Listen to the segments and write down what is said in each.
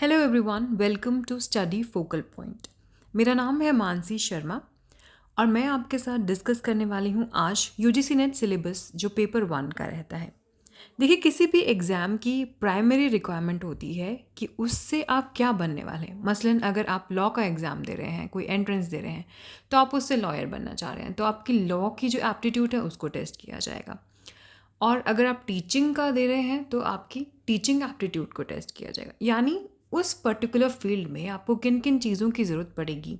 Hello everyone, welcome to study focal point. मेरा नाम है मानसी शर्मा और मैं आपके साथ डिस्कस करने वाली हूँ आज यूजीसी नेट सिलेबस जो पेपर 1 का रहता है। देखिए, किसी भी एग्ज़ाम की प्राइमरी रिक्वायरमेंट होती है कि उससे आप क्या बनने वाले हैं। मसलन अगर आप लॉ का एग्ज़ाम दे रहे हैं, कोई एंट्रेंस दे रहे हैं, तो आप उससे लॉयर बनना चाह रहे हैं, तो आपकी लॉ की जो एप्टीट्यूड है उसको टेस्ट किया जाएगा। और अगर आप टीचिंग का दे रहे हैं तो आपकी टीचिंग एप्टीट्यूड को टेस्ट किया जाएगा। यानी उस पर्टिकुलर फील्ड में आपको किन किन चीज़ों की ज़रूरत पड़ेगी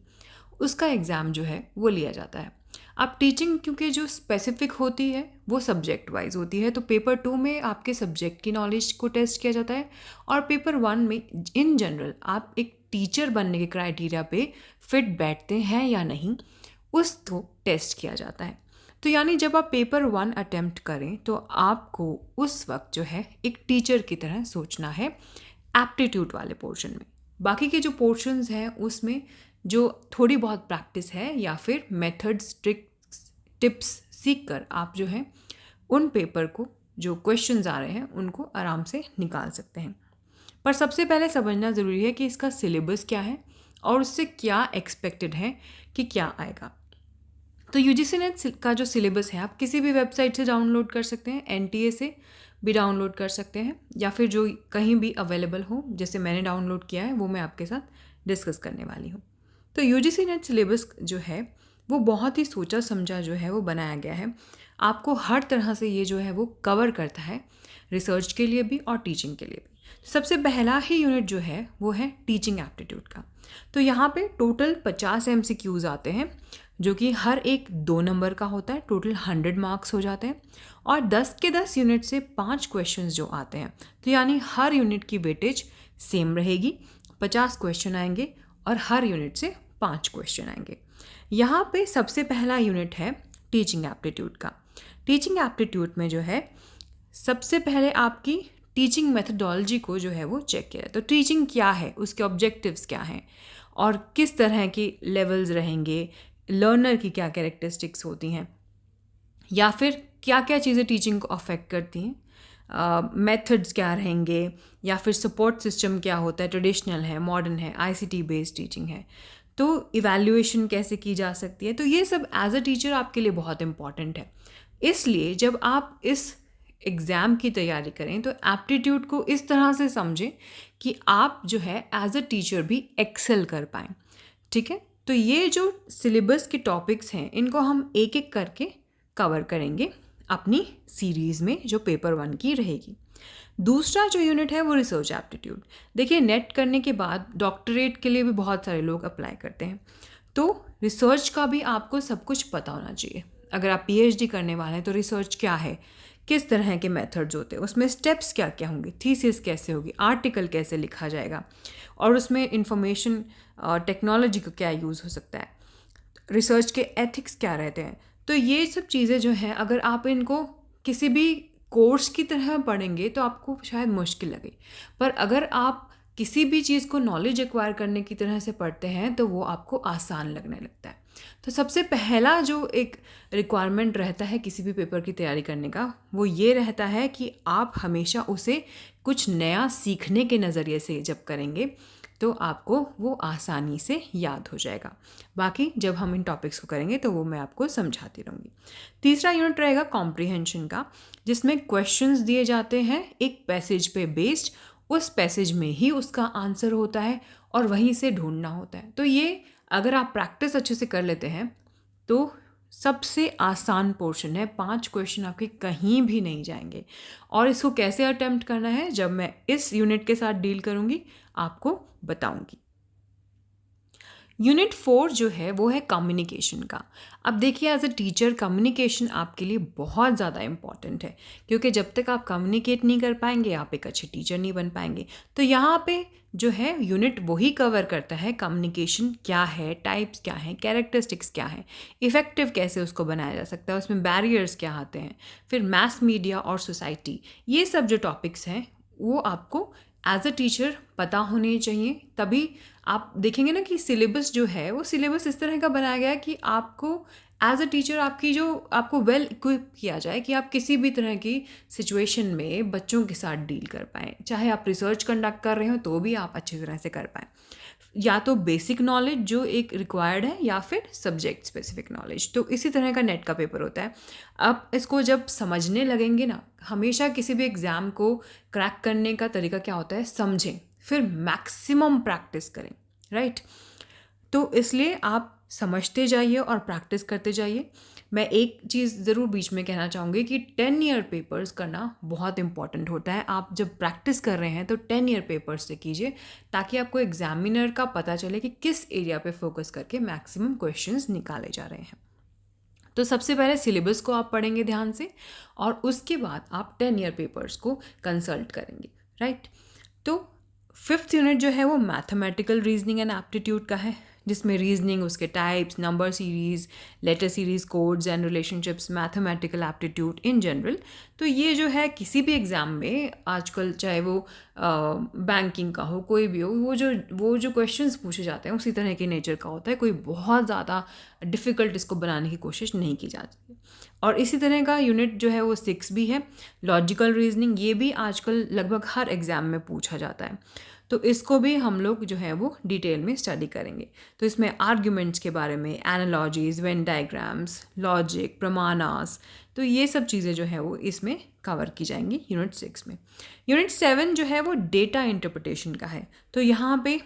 उसका एग्ज़ाम जो है वो लिया जाता है। आप टीचिंग क्योंकि जो स्पेसिफिक होती है वो सब्जेक्ट वाइज होती है, तो पेपर 2 में आपके सब्जेक्ट की नॉलेज को टेस्ट किया जाता है और पेपर 1 में इन जनरल आप एक टीचर बनने के क्राइटेरिया पे फिट बैठते हैं या नहीं उसको टेस्ट किया जाता है। तो यानी जब आप पेपर 1 अटेम्प्ट करें तो आपको उस वक्त जो है एक टीचर की तरह सोचना है एप्टीट्यूड वाले पोर्शन में। बाकी के जो पोर्शंस हैं उसमें जो थोड़ी बहुत प्रैक्टिस है या फिर मेथड्स ट्रिक्स टिप्स सीख कर आप जो है उन पेपर को जो क्वेश्चंस आ रहे हैं उनको आराम से निकाल सकते हैं। पर सबसे पहले समझना ज़रूरी है कि इसका सिलेबस क्या है और उससे क्या एक्सपेक्टेड है कि क्या आएगा। तो यूजीसी नेट का जो सिलेबस है आप किसी भी वेबसाइट से डाउनलोड कर सकते हैं, एनटीए से भी डाउनलोड कर सकते हैं या फिर जो कहीं भी अवेलेबल हो, जैसे मैंने डाउनलोड किया है वो मैं आपके साथ डिस्कस करने वाली हूँ। तो यूजीसी नेट सिलेबस जो है वो बहुत ही सोचा समझा जो है वो बनाया गया है। आपको हर तरह से ये जो है वो कवर करता है, रिसर्च के लिए भी और टीचिंग के लिए भी। सबसे पहला ही यूनिट जो है वो है टीचिंग एप्टीट्यूड का। तो यहाँ पे टोटल 50 MCQs आते हैं जो कि हर एक 2 नंबर का होता है। टोटल 100 मार्क्स हो जाते हैं और 10 के 10 यूनिट से 5 क्वेश्चंस जो आते हैं, तो यानी हर यूनिट की वेटेज सेम रहेगी। 50 क्वेश्चन आएंगे और हर यूनिट से 5 क्वेश्चन आएंगे। यहाँ पे सबसे पहला यूनिट है टीचिंग एप्टीट्यूड का। टीचिंग एप्टीट्यूड में जो है सबसे पहले आपकी टीचिंग मेथडोलॉजी को जो है वो चेक किया है। तो टीचिंग क्या है, उसके ऑब्जेक्टिव्स क्या हैं और किस तरह की लेवल्स रहेंगे, लर्नर की क्या कैरेक्टरिस्टिक्स होती हैं या फिर क्या क्या चीज़ें टीचिंग को अफेक्ट करती हैं, मेथड्स क्या रहेंगे या फिर सपोर्ट सिस्टम क्या होता है, ट्रेडिशनल है, मॉडर्न है, आईसीटी बेस्ड टीचिंग है, तो इवैल्यूएशन कैसे की जा सकती है। तो ये सब एज अ टीचर आपके लिए बहुत इंपॉर्टेंट है। इसलिए जब आप इस एग्ज़ाम की तैयारी करें तो एप्टीट्यूड को इस तरह से समझें कि आप जो है एज अ टीचर भी एक्सेल कर पाएँ। ठीक है, तो ये जो सिलेबस के टॉपिक्स हैं इनको हम एक एक करके कवर करेंगे अपनी सीरीज़ में जो पेपर 1 की रहेगी। दूसरा जो यूनिट है वो रिसर्च एप्टीट्यूड। देखिए, नेट करने के बाद डॉक्टरेट के लिए भी बहुत सारे लोग अप्लाई करते हैं, तो रिसर्च का भी आपको सब कुछ पता होना चाहिए। अगर आप पीएचडी करने वाले हैं तो रिसर्च क्या है, किस तरह के मेथड्स होते हैं, उसमें स्टेप्स क्या क्या होंगे, थीसिस कैसे होगी, आर्टिकल कैसे लिखा जाएगा और उसमें इंफॉर्मेशन टेक्नोलॉजी का क्या यूज़ हो सकता है, रिसर्च के एथिक्स क्या रहते हैं। तो ये सब चीज़ें जो हैं अगर आप इनको किसी भी कोर्स की तरह पढ़ेंगे तो आपको शायद मुश्किल लगे, पर अगर आप किसी भी चीज़ को नॉलेज एक्वायर करने की तरह से पढ़ते हैं तो वो आपको आसान लगने लगता है। तो सबसे पहला जो एक रिक्वायरमेंट रहता है किसी भी पेपर की तैयारी करने का वो ये रहता है कि आप हमेशा उसे कुछ नया सीखने के नज़रिए से जब करेंगे तो आपको वो आसानी से याद हो जाएगा। बाकी जब हम इन टॉपिक्स को करेंगे तो वो मैं आपको समझाती रहूँगी। तीसरा यूनिट रहेगा कॉम्प्रिहेंशन का, जिसमें क्वेश्चंस दिए जाते हैं एक पैसेज पे बेस्ड, उस पैसेज में ही उसका आंसर होता है और वहीं से ढूंढना होता है। तो ये अगर आप प्रैक्टिस अच्छे से कर लेते हैं तो सबसे आसान पोर्शन है। 5 क्वेश्चन आपके कहीं भी नहीं जाएंगे। और इसको कैसे अटेम्प्ट करना है जब मैं इस यूनिट के साथ डील करूँगी आपको बताऊँगी। यूनिट 4 जो है वो है कम्युनिकेशन का। अब देखिए, एज अ टीचर कम्युनिकेशन आपके लिए बहुत ज़्यादा इम्पॉर्टेंट है, क्योंकि जब तक आप कम्युनिकेट नहीं कर पाएंगे आप एक अच्छे टीचर नहीं बन पाएंगे। तो यहाँ पे जो है यूनिट वही कवर करता है कम्युनिकेशन क्या है, टाइप्स क्या हैं, कैरेक्टरिस्टिक्स क्या हैं, इफ़ेक्टिव कैसे उसको बनाया जा सकता है, उसमें बैरियर्स क्या आते हैं, फिर मैस मीडिया और सोसाइटी, ये सब जो टॉपिक्स हैं वो आपको एज अ टीचर पता होने चाहिए। तभी आप देखेंगे ना कि सिलेबस जो है वो सिलेबस इस तरह का बनाया गया है कि आपको एज अ टीचर आपकी जो आपको वेल इक्विप किया जाए कि आप किसी भी तरह की सिचुएशन में बच्चों के साथ डील कर पाएँ। चाहे आप रिसर्च कंडक्ट कर रहे हो तो भी आप अच्छी तरह से कर पाएँ। या तो बेसिक नॉलेज जो एक रिक्वायर्ड है या फिर सब्जेक्ट स्पेसिफिक नॉलेज। तो इसी तरह का नेट का पेपर होता है। आप इसको जब समझने लगेंगे ना, हमेशा किसी भी एग्ज़ाम को क्रैक करने का तरीका क्या होता है, समझें, फिर मैक्सिमम प्रैक्टिस करें, राइट? तो इसलिए आप समझते जाइए और प्रैक्टिस करते जाइए। मैं एक चीज़ ज़रूर बीच में कहना चाहूँगी कि 10 ईयर पेपर्स करना बहुत इम्पॉर्टेंट होता है। आप जब प्रैक्टिस कर रहे हैं तो 10 ईयर पेपर्स से कीजिए, ताकि आपको एग्जामिनर का पता चले कि किस एरिया पे फोकस करके मैक्सिमम क्वेश्चंस निकाले जा रहे हैं। तो सबसे पहले सिलेबस को आप पढ़ेंगे ध्यान से, और उसके बाद आप 10 ईयर पेपर्स को कंसल्ट करेंगे, राइट? तो 5th यूनिट जो है वो मैथमेटिकल रीजनिंग एंड एप्टीट्यूड का है, जिसमें रीजनिंग, उसके types, number series, letter series, codes and relationships, mathematical aptitude in general. तो ये जो है किसी भी एग्ज़ाम में आजकल, चाहे वो बैंकिंग का हो, कोई भी हो, वो जो क्वेश्चंस पूछे जाते हैं उसी तरह के नेचर का होता है। कोई बहुत ज़्यादा डिफ़िकल्ट इसको बनाने की कोशिश नहीं की जाती। और इसी तरह का यूनिट जो है वो 6 भी है, लॉजिकल रीजनिंग। ये भी आजकल लगभग हर एग्ज़ाम में पूछा जाता है, तो इसको भी हम लोग जो है वो डिटेल में स्टडी करेंगे। तो इसमें आर्ग्यूमेंट्स के बारे में, एनालॉजीज, वेन डायग्राम्स, लॉजिक, प्रमाणास, तो ये सब चीज़ें जो है वो इसमें कवर की जाएंगी यूनिट 6 में। यूनिट 7 जो है वो डेटा इंटरप्रिटेशन का है। तो यहाँ पे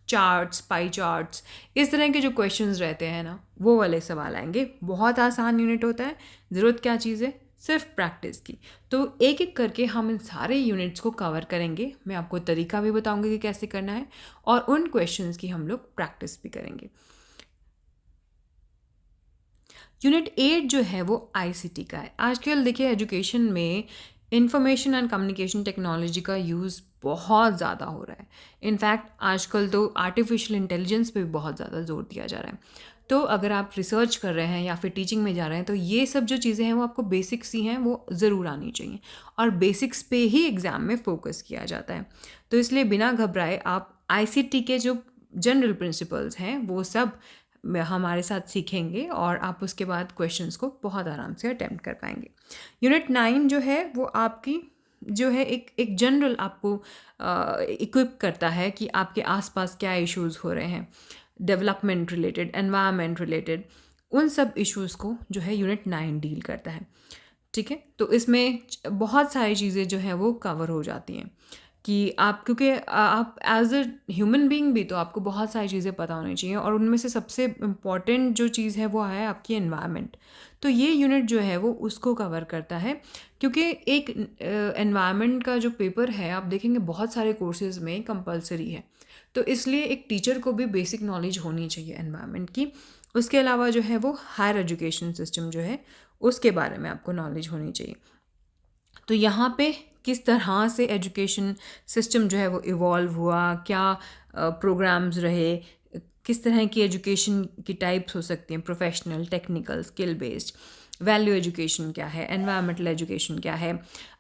चार्ट्स, पाई चार्ट्स, इस तरह के जो क्वेश्चंस रहते हैं ना, वो वाले सवाल आएंगे। बहुत आसान यूनिट होता है। ज़रूरत क्या चीज़ है, सिर्फ प्रैक्टिस की। तो एक एक करके हम इन सारे यूनिट्स को कवर करेंगे। मैं आपको तरीका भी बताऊंगी कि कैसे करना है, और उन क्वेश्चंस की हम लोग प्रैक्टिस भी करेंगे। यूनिट 8 जो है वो आईसीटी का है। आजकल देखिए एजुकेशन में इंफॉर्मेशन एंड कम्युनिकेशन टेक्नोलॉजी का यूज़ बहुत ज़्यादा हो रहा है। इनफैक्ट आजकल तो आर्टिफिशियल इंटेलिजेंस पे भी बहुत ज़्यादा जोर दिया जा रहा है। तो अगर आप रिसर्च कर रहे हैं या फिर टीचिंग में जा रहे हैं, तो ये सब जो चीज़ें हैं वो आपको बेसिक्स ही हैं, वो ज़रूर आनी चाहिए, और बेसिक्स पे ही एग्ज़ाम में फोकस किया जाता है। तो इसलिए बिना घबराए आप आईसीटी के जो जनरल प्रिंसिपल्स हैं वो सब हमारे साथ सीखेंगे, और आप उसके बाद क्वेश्चंस को बहुत आराम से अटेम्प्ट कर पाएंगे। यूनिट 9 जो है वो आपकी जो है एक जनरल आपको इक्विप करता है कि आपके आसपास क्या इश्यूज़ हो रहे हैं, डेवलपमेंट रिलेटेड, एनवायरनमेंट रिलेटेड, उन सब इश्यूज़ को जो है यूनिट 9 डील करता है। ठीक है, तो इसमें बहुत सारी चीज़ें जो हैं वो कवर हो जाती हैं कि आप, क्योंकि आप एज अ ह्यूमन बीइंग भी, तो आपको बहुत सारी चीज़ें पता होनी चाहिए, और उनमें से सबसे इम्पॉर्टेंट जो चीज़ है वो है आपकी एनवायरनमेंट। तो ये यूनिट जो है वो उसको कवर करता है, क्योंकि एक एनवायरनमेंट का जो पेपर है आप देखेंगे बहुत सारे कोर्सेज़ में कंपलसरी है। तो इसलिए एक टीचर को भी बेसिक नॉलेज होनी चाहिए एनवायरनमेंट की। उसके अलावा जो है वो हायर एजुकेशन सिस्टम जो है उसके बारे में आपको नॉलेज होनी चाहिए। तो यहाँ पे किस तरह से एजुकेशन सिस्टम जो है वो इवॉल्व हुआ, क्या प्रोग्राम्स रहे, किस तरह की एजुकेशन की टाइप्स हो सकती हैं, professional, technical, skill based, value education क्या है, एनवायरमेंटल एजुकेशन क्या है,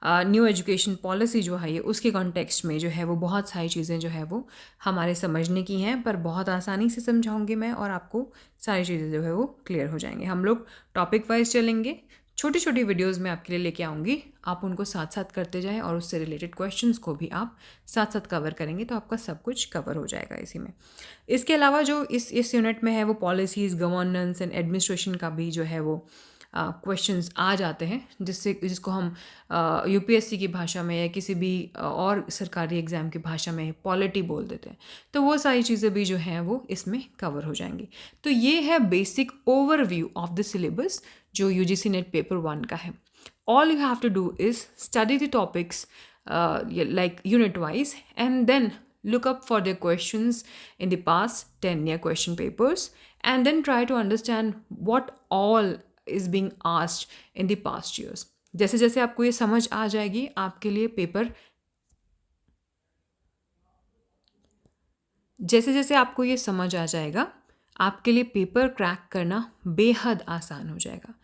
न्यू एजुकेशन पॉलिसी जो है ये उसके कॉन्टेक्स्ट में जो है वो बहुत सारी चीज़ें जो है वो हमारे समझने की हैं, पर बहुत आसानी से समझाऊंगी मैं, और आपको सारी चीज़ें जो है वो क्लियर हो जाएंगे। हम लोग टॉपिक वाइज चलेंगे, छोटी छोटी वीडियोस मैं आपके लिए लेके आऊँगी, आप उनको साथ साथ करते जाएं, और उससे रिलेटेड क्वेश्चंस को भी आप साथ साथ कवर करेंगे, तो आपका सब कुछ कवर हो जाएगा इसी में। इसके अलावा जो इस यूनिट में है वो पॉलिसीज़, गवर्नेंस एंड एडमिनिस्ट्रेशन का भी जो है वो क्वेश्चंस आ जाते हैं, जिसको हम यूपीएससी की भाषा में या किसी भी और सरकारी एग्ज़ाम की भाषा में पॉलिटी बोल देते हैं। तो वो सारी चीज़ें भी जो हैं वो इसमें कवर हो जाएंगी। तो ये है basic overview of the syllabus जो यूजीसी नेट पेपर 1 का है। All you have to do is study the topics like unit wise, and then look up for the questions in the past 10-year question papers, and then try to understand what all is being asked in the past years. जैसे जैसे आपको ये समझ आ जाएगी, आपके लिए paper जैसे जैसे आपको ये समझ आ जाएगा, आपके लिए पेपर क्रैक करना बेहद आसान हो जाएगा।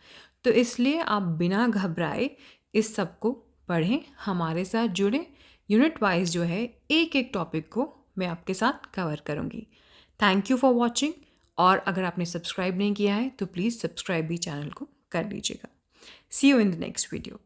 तो इसलिए आप बिना घबराए इस सब को पढ़ें, हमारे साथ जुड़ें। यूनिट वाइज जो है एक एक टॉपिक को मैं आपके साथ कवर करूँगी। Thank you for watching. और अगर आपने सब्सक्राइब नहीं किया है तो प्लीज़ सब्सक्राइब भी चैनल को कर लीजिएगा। See you in the next video.